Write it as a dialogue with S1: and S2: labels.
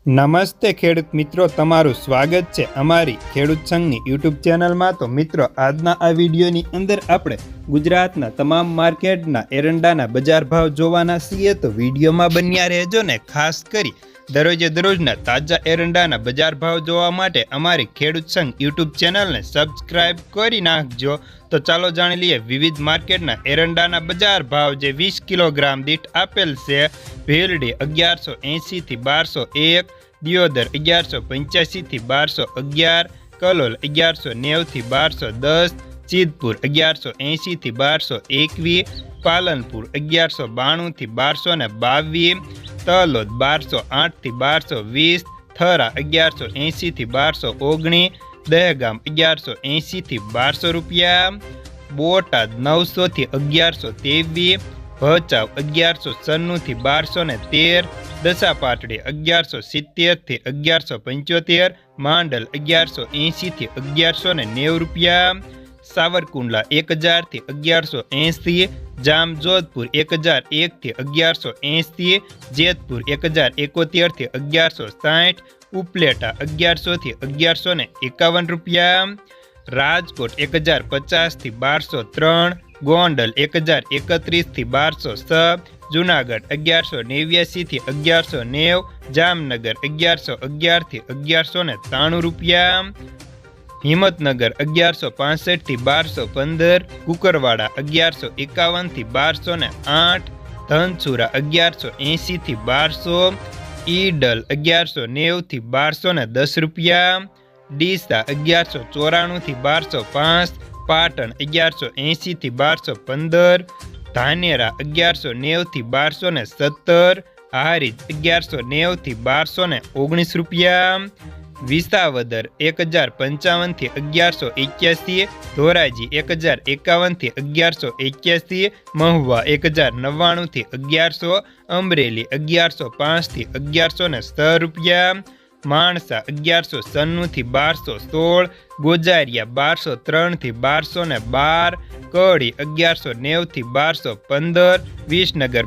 S1: નમસ્તે ખેડૂત મિત્રો, તમારું સ્વાગત છે અમારી ખેડૂત સંઘની યુટ્યુબ ચેનલમાં। તો મિત્રો, આજના આ વિડીયોની અંદર આપણે ગુજરાતના તમામ માર્કેટના એરંડાના બજાર ભાવ જોવાના છીએ। તો વિડીયોમાં બન્યા રહેજો ને ખાસ કરી દરરોજે દરરોજના તાજા એરંડાના બજાર ભાવ જોવા માટે અમારી ખેડૂત સંઘ યુટ્યુબ ચેનલને સબસ્ક્રાઇબ કરી નાખજો। તો ચાલો જાણી લઈએ વિવિધ માર્કેટના એરંડાના બજાર ભાવ જે 20 કિલોગ્રામ દીઠ આપેલ છે। ભીલડી 1180 થી 1201, દિયોદર 1185 થી 1211, કલોલ 1190 થી 1210, ચિતપુર 1180 થી 1221, પાલનપુર 1192 થી 1222, તલોદ 1208 થી 1220, થરા 1180 થી 1219, દહેગામ 1180 થી 1200 રૂપિયા, બોટાદ 900 થી 1123, ભચાઉ 1196 થી 1213, દશાપાટડી 1170 થી 1175, માંડલ 1180 થી 1190 રૂપિયા, સાવરકુંડલા 1000 થી 1180, જામજોધપુર 1001 થી 1180, જેતપુર 1071 થી 1160, ઉપલેટા 1100 થી 1151 રૂપિયા, રાજકોટ 1050 થી 1203, ગોંડલ 1031 થી 1206, જુનાગઢ 1189 થી 1190, જામનગર 1111 થી 1193 રૂપિયા, હિંમતનગર 1165 થી 1215, કુકરવાડા 1151 થી 1208, ધનસુરા 1180 થી 1200, ઈડલ 1190 થી 1210 રૂપિયા, ડીસા 1194 થી 1205, પાટણ 1180 થી 1215, ધાનેરા 1190 થી 1217, હારીજ 1190 થી 1219 રૂપિયા, વિસાવદર 1055 થી 1181, ધોરાજી 1051 થી 1181, મહુવા 1099 થી 1100, અમરેલી 1105 થી 1110 રૂપિયા, માણસા 1196 થી 1216, ગોજારિયા 1203 થી 1212, કડી 1190 થી 1215, વિસનગર